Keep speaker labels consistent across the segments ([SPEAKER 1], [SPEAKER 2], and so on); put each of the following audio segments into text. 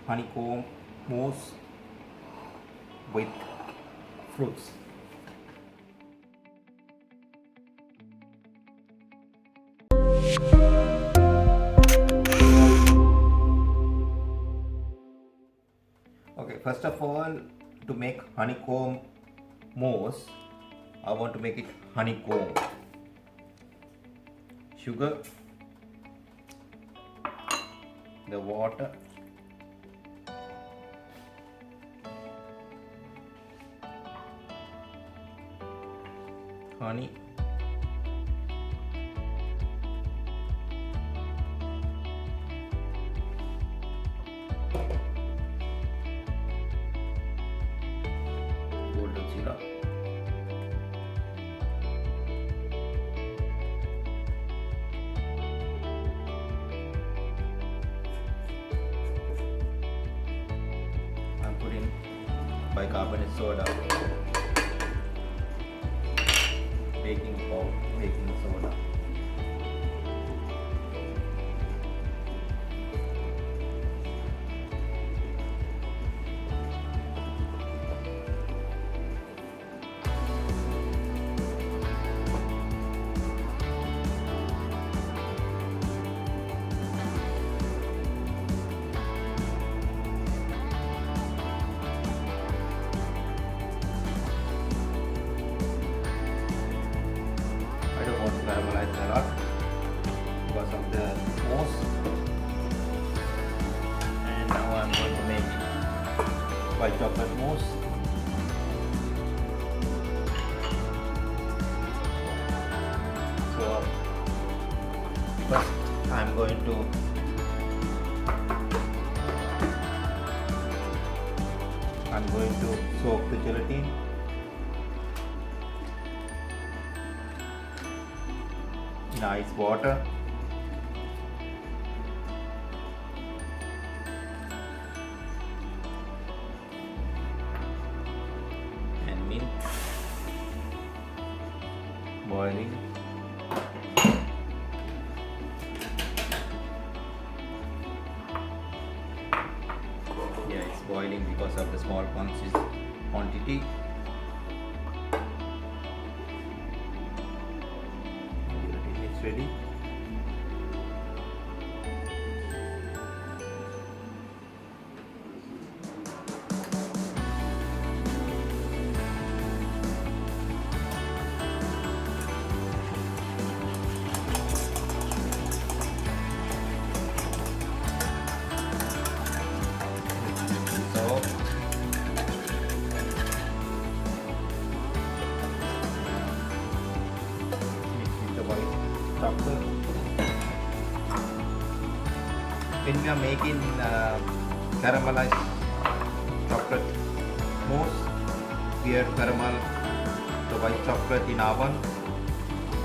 [SPEAKER 1] honeycomb mousse with fruits. Okay, first of all, to make honeycomb mousse, I want to make it honeycomb. Sugar, the water, honey, golden syrup, I'm putting bicarbonate soda, baking soda, I don't want to caramelize a lot because of the mousse. And now I'm going to make white chocolate mousse. So first I'm going to soak the gelatin. In ice water. And milk boiling. Yeah, it's boiling because of the small quantity. It's ready. So mix with the white chocolate. When we are making caramelized chocolate mousse, we have caramel the white chocolate in oven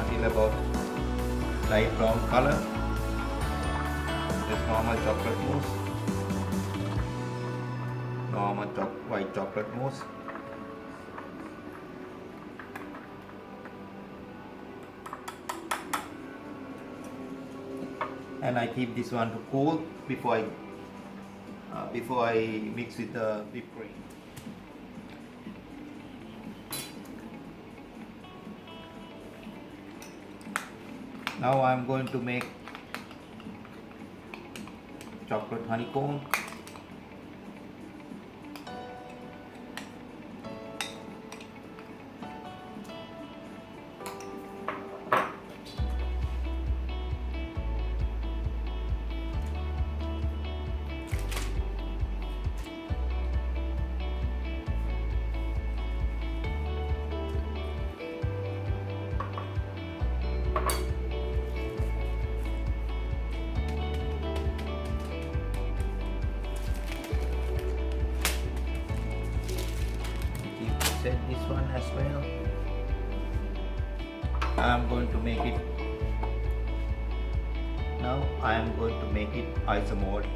[SPEAKER 1] until about light brown color. This normal chocolate mousse, normal white chocolate mousse. And I keep this one to cool before I mix with the whipped cream. Now I am going to make chocolate honeycomb. Set this one as well. I am going to make it now. I am going to make it isomalt.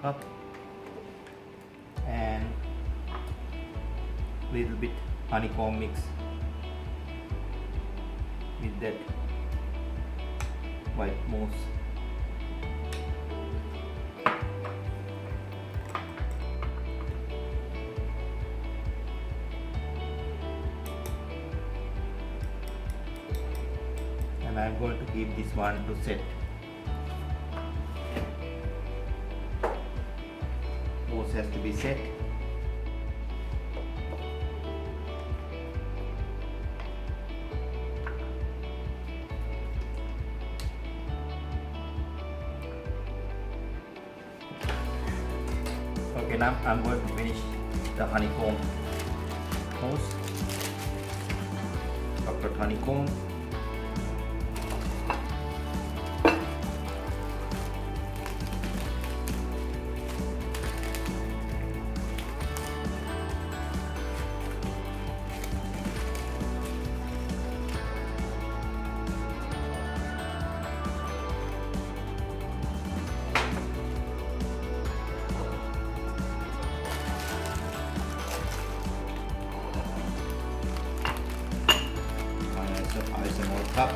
[SPEAKER 1] cup and little bit honeycomb mix with that white mousse. And I'm going to keep this one to set. Mousse has to be set. Okay, now I'm going to finish the honeycomb mousse. Chocolate honeycomb. More cup.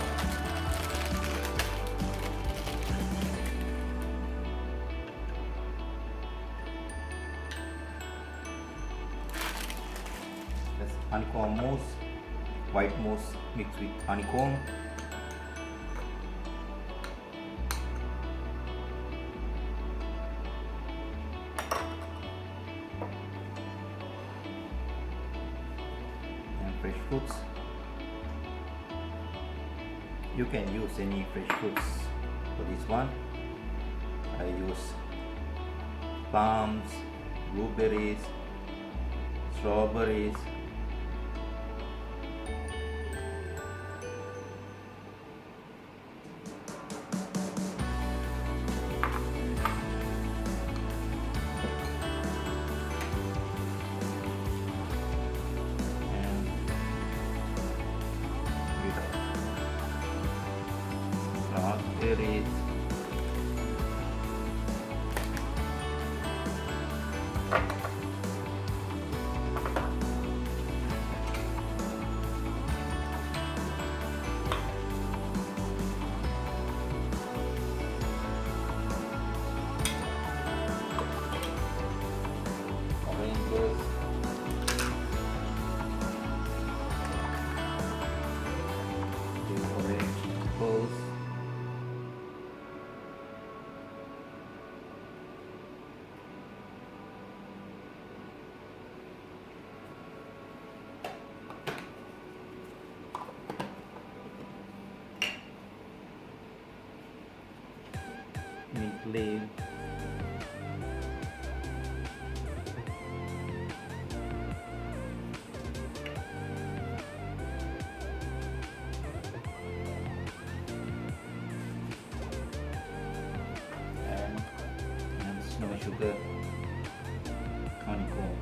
[SPEAKER 1] That's honeycomb mousse, white mousse mixed with honeycomb. And fresh fruits. You can use any fresh fruits for this one. I use plums, blueberries, strawberries, and raspberries, oranges, orange apples, mint leaf, and snow sugar, honeycomb.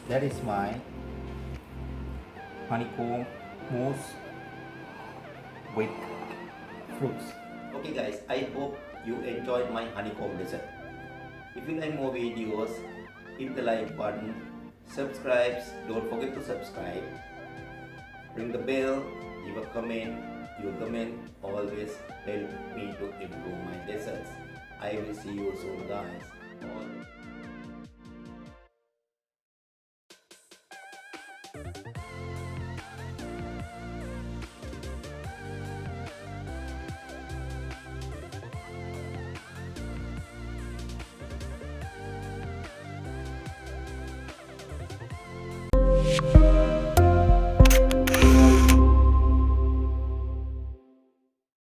[SPEAKER 1] That is my honeycomb mousse with fruits. Okay guys, I hope you enjoyed my honeycomb dessert. If you like more videos, hit the like button, subscribe, don't forget to subscribe, ring the bell, leave a comment. Your comment always help me to improve my desserts. I will see you soon guys.